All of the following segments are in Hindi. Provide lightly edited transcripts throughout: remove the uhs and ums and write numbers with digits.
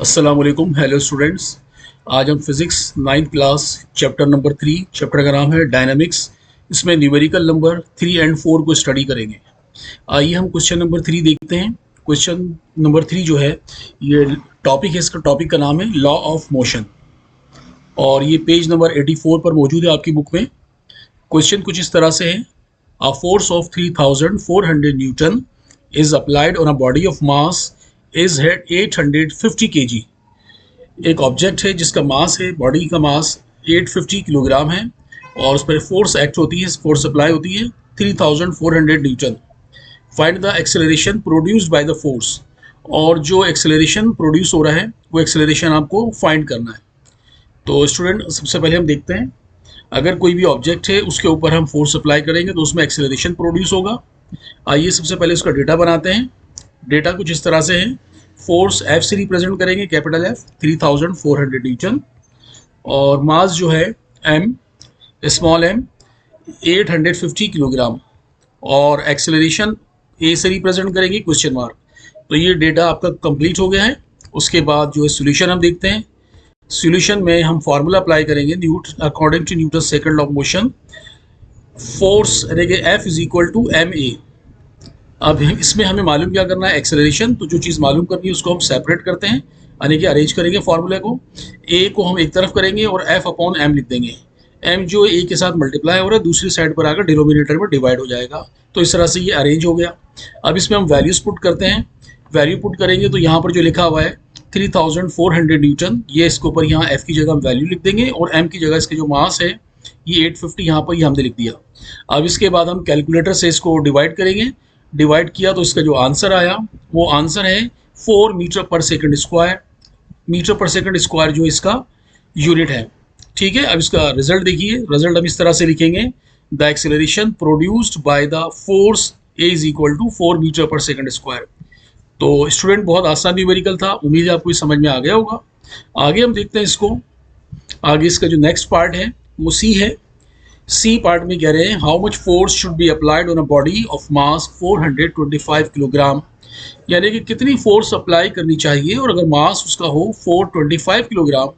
अस्सलाम वालेकुम। हेलो स्टूडेंट्स, आज हम physics 9th class chapter number 3, chapter का नाम है डायनामिक्स। इसमें न्यूमेरिकल नंबर 3 एंड 4 को स्टडी करेंगे। आइए हम क्वेश्चन नंबर 3 देखते हैं। क्वेश्चन नंबर 3 जो है, ये टॉपिक है, इसका टॉपिक का नाम है लॉ ऑफ मोशन, और ये पेज नंबर 84 पर मौजूद है आपकी बुक में। क्वेश्चन कुछ इस तरह से है, अ force of 3400 Newton is applied on a body of mass is head 850 kg। एक ऑब्जेक्ट है जिसका मास है, बॉडी का मास 850 किलोग्राम है, और उस पर फोर्स एक्ट होती है, फोर्स अप्लाई होती है 3400 Newton. Find the acceleration produced by the force, और जो एक्सेलरेशन प्रोड्यूस हो रहा है वो एक्सेलरेशन आपको फाइंड करना है। तो स्टूडेंट, सबसे पहले हम देखते हैं, अगर कोई भी ऑब्जेक्ट है उसके ऊपर हम फोर्स अप्लाई करेंगे तो उसमें एक्सेलरेशन प्रोड्यूस होगा। आइए सबसे पहले उसका डेटा बनाते हैं। डेटा कुछ इस तरह से है, फोर्स एफ से रिप्रेजेंट करेंगे, कैपिटल एफ 3400 न्यूटन, और मास जो है एम, स्मॉल एम 850 किलोग्राम, और एक्सेलरेशन ए से रिप्रेजेंट करेंगे, क्वेश्चन मार्क। तो ये डेटा आपका कंप्लीट हो गया है। उसके बाद जो है सोल्यूशन हम देखते हैं। सोल्यूशन में हम फार्मूला अप्लाई करेंगे, according to Newton second law of motion, force रहेगा F is equal to M A. अब इसमें हमें मालूम क्या करना है, एक्सेलरेशन। तो जो चीज़ मालूम करनी है उसको हम सेपरेट करते हैं, यानी कि अरेंज करेंगे फार्मूले को। ए को हम एक तरफ करेंगे और एफ अपॉन एम लिख देंगे। एम जो ए के साथ मल्टीप्लाई हो रहा है दूसरी साइड पर आकर डिनोमिनेटर में डिवाइड हो जाएगा। तो इस तरह से ये अरेंज हो गया। अब इसमें हम वैल्यूज पुट करते हैं। वैल्यू पुट करेंगे तो यहाँ पर जो लिखा हुआ है 3400 न्यूटन, ये इसके ऊपर यहाँ एफ की जगह हम वैल्यू लिख देंगे, और एम की जगह इसके जो मास है ये 850 यहाँ पर ये हमने लिख दिया। अब इसके बाद हम कैलकुलेटर से इसको डिवाइड करेंगे। डिवाइड किया तो इसका जो आंसर आया वो आंसर है 4 metre per second square. Metre per second square जो इसका यूनिट है। ठीक है, अब इसका रिजल्ट देखिए। रिजल्ट हम इस तरह से लिखेंगे, the acceleration produced by the force A is equal to 4 metre per second square. तो स्टूडेंट, बहुत आसान न्यूमेरिकल था, उम्मीद है आपको ये समझ में आ गया होगा। आगे हम देखते हैं इसको। आगे इसका जो नेक्स्ट पार्ट है वो सी है। सी पार्ट में कह रहे हैं, how much force should be applied on a body of mass 425 kilogram, यानी कि कितनी फोर्स अप्लाई करनी चाहिए, और अगर मास उसका हो 425 kilogram,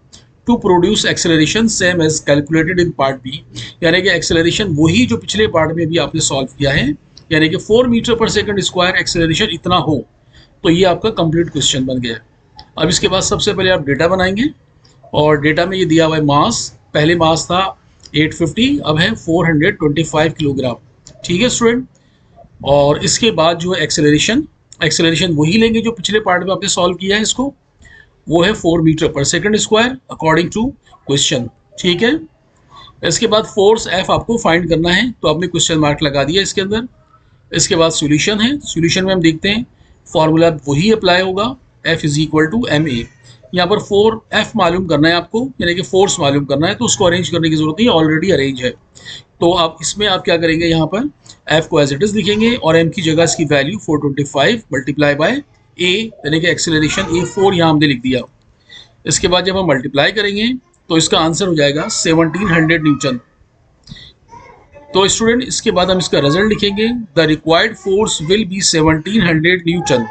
to produce acceleration same as calculated in part B, यानी कि एक्सेलरेशन वही जो पिछले पार्ट में भी आपने सॉल्व किया है, यानी कि 4 metre per second square acceleration इतना हो। तो ये आपका कंप्लीट क्वेश्चन बन गया है। अब इसके बाद सबसे पहले आप डेटा बनाएंगे, और डेटा में ये दिया हुआ है मास, पहले मास था 850, अब है 425 किलोग्राम। ठीक है स्टूडेंट, और इसके बाद जो है एक्सेलरेशन, एक्सेलरेशन वही लेंगे जो पिछले पार्ट में आपने सॉल्व किया है इसको, वो है 4 metre per second square according to question. ठीक है, इसके बाद फोर्स एफ आपको फाइंड करना है, तो आपने क्वेश्चन मार्क लगा दिया इसके अंदर। इसके बाद सॉल्यूशन है। सॉल्यूशन में हम देखते हैं फॉर्मूला वही अप्लाई होगा, F is equal to M A. यहाँ पर 4 एफ मालूम करना है आपको, यानी कि फोर्स मालूम करना है, तो उसको अरेंज करने की जरूरत नहीं, ऑलरेडी अरेंज है। तो आप इसमें आप क्या करेंगे, यहाँ पर एफ को एज इट इज लिखेंगे, और एम की जगह इसकी वैल्यू 425 मल्टीप्लाई बाय ए, यानी कि एक्सेलरेशन ए 4 यहाँ हमने लिख दिया। इसके बाद जब हम मल्टीप्लाई करेंगे तो इसका आंसर हो जाएगा 1700 न्यूटन। तो स्टूडेंट, इसके बाद हम इसका रिजल्ट लिखेंगे, the required force will be 1700 Newton.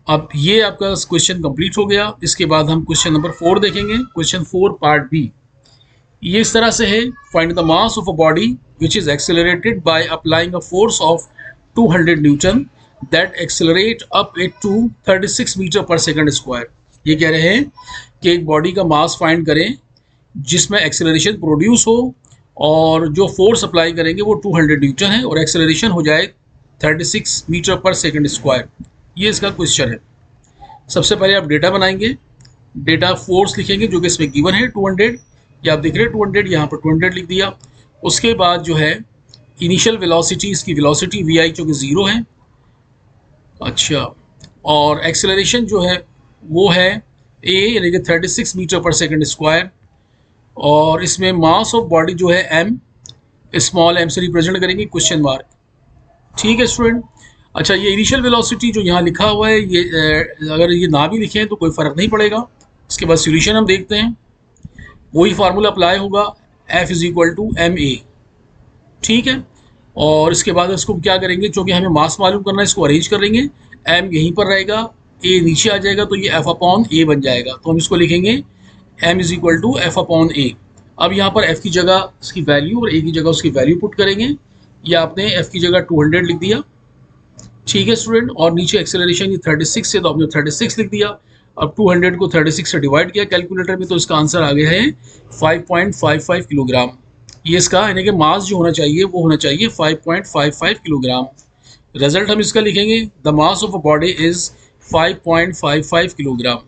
अब ये आपका क्वेश्चन कंप्लीट हो गया। इसके बाद हम क्वेश्चन नंबर 4 देखेंगे, क्वेश्चन 4 पार्ट बी। ये इस तरह से है, find the mass of a body which is accelerated by applying a force of 200 newton that accelerate up it to 36 metre per second square. ये कह रहे हैं कि एक बॉडी का मास फाइंड करें जिसमें एक्सेलरेशन प्रोड्यूस हो, और जो फोर्स अप्लाई करेंगे वो 200 न्यूटन है, और एक्सेलरेशन हो जाए 36 मीटर पर सेकंड स्क्वायर। ये इसका क्वेश्चन है। सबसे पहले आप डेटा बनाएंगे, डेटा फोर्स लिखेंगे जो कि इसमें गिवन है 200, या आप देख रहे हैं 200, यहाँ पर 200 लिख दिया। उसके बाद जो है इनिशियल वेलोसिटी, इसकी वेलोसिटी वी आई जो कि 0 है। अच्छा, और एक्सेलरेशन जो है वो है ए, यानी कि 36 मीटर पर सेकंड स्क्वायर, और इसमें मास ऑफ बॉडी जो है एम, स्मॉल एम से रिप्रेजेंट करेंगे, क्वेश्चन मार्क। ठीक है स्टूडेंट। अच्छा, ये इनिशियल वेलोसिटी जो यहाँ लिखा हुआ है, ये अगर ये ना भी लिखें तो कोई फ़र्क नहीं पड़ेगा। इसके बाद सॉल्यूशन हम देखते हैं, वही फार्मूला अप्लाई होगा, F is equal to M A. ठीक है, और इसके बाद इसको क्या करेंगे, क्योंकि हमें मास मालूम करना है, इसको अरेंज कर लेंगे। एम यहीं पर रहेगा, ए नीचे आ जाएगा तो ये एफ अपॉन ए बन जाएगा, तो हम इसको लिखेंगे M is equal to F upon A. अब यहाँ पर एफ की जगह इसकी वैल्यू और ए की जगह उसकी वैल्यू पुट करेंगे। ये आपने एफ की जगह 200 लिख दिया, ठीक है स्टूडेंट, और नीचे एक्सेलरेशन ये 36 से, तो आपने 36 लिख दिया। अब 200 को 36 से डिवाइड किया कैलकुलेटर में, तो इसका आंसर आ गया है 5.55 किलोग्राम। ये इसका यानी कि मास जो होना चाहिए वो होना चाहिए 5.55 किलोग्राम। रिजल्ट हम इसका लिखेंगे, the mass of a body is 5.55 kilogram.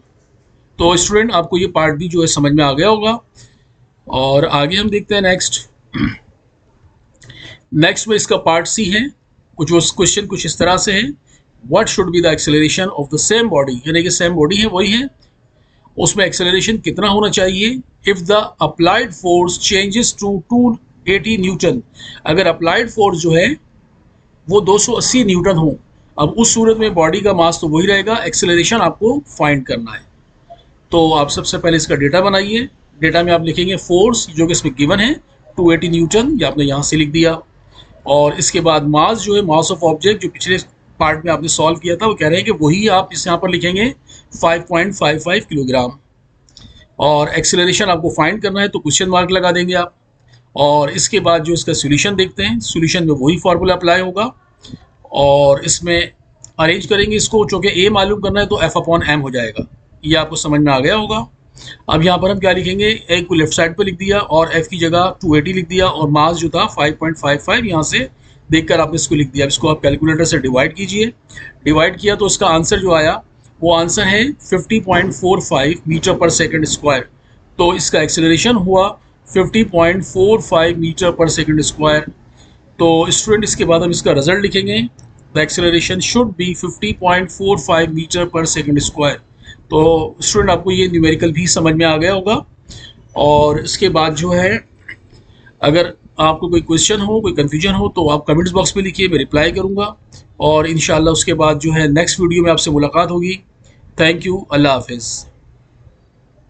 तो स्टूडेंट आपको ये पार्ट भी जो है समझ में आ गया होगा। और आगे हम देखते हैं नेक्स्ट में इसका पार्ट सी है। कुछ क्वेश्चन कुछ इस तरह से है, what should be the acceleration of the same body, यानी कि सेम बॉडी है वही है, उसमें एक्सेलरेशन कितना होना चाहिए if the applied force changes to 280 newton. अगर अप्लाइड फोर्स जो है वो 280 न्यूटन हो, अब उस सूरत में बॉडी का मास तो वही रहेगा, एक्सेलरेशन आपको फाइंड करना है। तो आप सबसे पहले इसका डेटा बनाइए। डेटा में आप लिखेंगे फोर्स जो कि इसमें गिवन है 280 न्यूटन, ये आपने यहाँ से लिख दिया। और इसके बाद मास जो है, मास ऑफ ऑब्जेक्ट जो पिछले पार्ट में आपने सॉल्व किया था, वो कह रहे हैं कि वही आप इस यहाँ पर लिखेंगे 5.55 किलोग्राम। और एक्सेलरेशन आपको फाइंड करना है तो क्वेश्चन मार्क लगा देंगे आप। और इसके बाद जो इसका सॉल्यूशन देखते हैं, सॉल्यूशन में वही फार्मूला अप्लाई होगा और इसमें अरेंज करेंगे इसको, चूँकि ए मालूम करना है तो एफ अपॉन एम हो जाएगा। ये आपको समझ में आ गया होगा। अब यहाँ पर हम क्या लिखेंगे, ए को लेफ्ट साइड पर लिख दिया और एफ की जगह 280 लिख दिया और मास जो था 5.55 यहाँ से देखकर आपने इसको लिख दिया। इसको आप कैलकुलेटर से डिवाइड कीजिए। डिवाइड किया तो उसका आंसर जो आया वो आंसर है 50.45 मीटर पर सेकंड स्क्वायर। तो इसका एक्सेलरेशन हुआ 50.45 मीटर पर सेकंड स्क्वायर। तो स्टूडेंट इसके बाद हम इसका रिजल्ट लिखेंगे, the acceleration should be 50.45 metre per second square. तो स्टूडेंट आपको ये न्यूमेरिकल भी समझ में आ गया होगा। और इसके बाद जो है, अगर आपको कोई क्वेश्चन हो, कोई कन्फ्यूजन हो तो आप कमेंट्स बॉक्स में लिखिए, मैं रिप्लाई करूँगा। और इंशाल्लाह उसके बाद जो है नेक्स्ट वीडियो में आपसे मुलाकात होगी। थैंक यू, अल्लाह हाफिज़।